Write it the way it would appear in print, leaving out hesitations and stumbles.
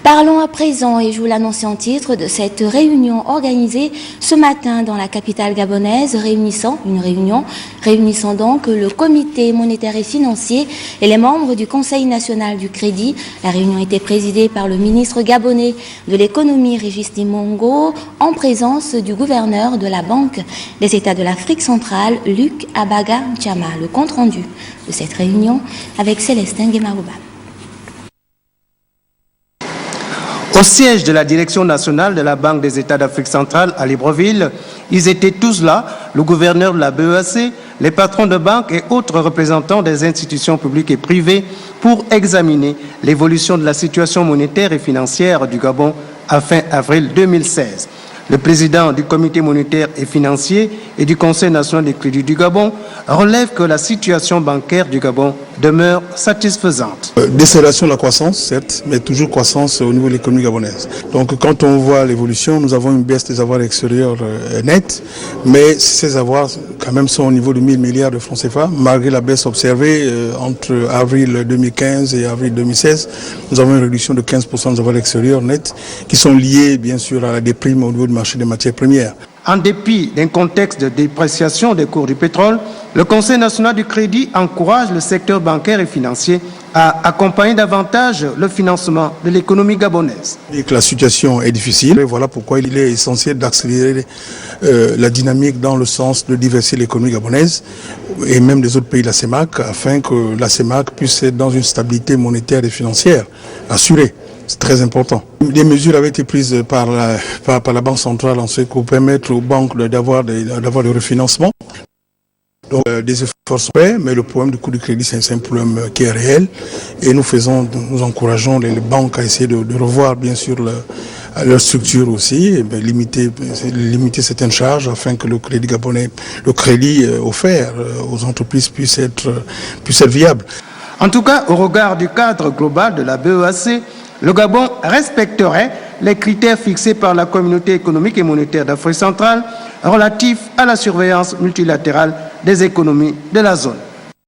Parlons à présent, et je vous l'annonçais en titre, de cette réunion organisée ce matin dans la capitale gabonaise, réunissant donc le comité monétaire et financier et les membres du Conseil national du crédit. La réunion était présidée par le ministre gabonais de l'économie, Régis Dimongo, en présence du gouverneur de la Banque des États de l'Afrique centrale, Luc Abaga Chama. Le compte-rendu de cette réunion avec Célestin Guemarouba. Au siège de la direction nationale de la Banque des États d'Afrique centrale à Libreville, ils étaient tous là, le gouverneur de la BEAC, les patrons de banques et autres représentants des institutions publiques et privées pour examiner l'évolution de la situation monétaire et financière du Gabon à fin avril 2016. Le président du comité monétaire et financier et du Conseil national des crédits du Gabon relève que la situation bancaire du Gabon demeure satisfaisante. Décélération de la croissance, certes, mais toujours croissance au niveau de l'économie gabonaise. Donc quand on voit l'évolution, nous avons une baisse des avoirs extérieurs nets, mais ces avoirs quand même sont au niveau de 1000 milliards de francs CFA, malgré la baisse observée entre avril 2015 et avril 2016. Nous avons une réduction de 15% des avoirs extérieurs nets qui sont liés bien sûr à la déprime au niveau du marché des matières premières. En dépit d'un contexte de dépréciation des cours du pétrole, le Conseil national du crédit encourage le secteur bancaire et financier à accompagner davantage le financement de l'économie gabonaise. Et que la situation est difficile, et voilà pourquoi il est essentiel d'accélérer la dynamique dans le sens de diversifier l'économie gabonaise et même des autres pays de la CEMAC, afin que la CEMAC puisse être dans une stabilité monétaire et financière assurée. C'est très important. Des mesures avaient été prises par la Banque centrale en ce qui pour permettre aux banques d'avoir le refinancement. Donc des efforts sont faits, mais le problème du coût du crédit, c'est un problème qui est réel. Et nous encourageons les banques à essayer de revoir bien sûr leur structure aussi, et limiter certaines charges afin que le crédit gabonais, le crédit offert aux entreprises puisse être viable. En tout cas, au regard du cadre global de la BEAC, le Gabon respecterait les critères fixés par la communauté économique et monétaire d'Afrique centrale relatifs à la surveillance multilatérale des économies de la zone.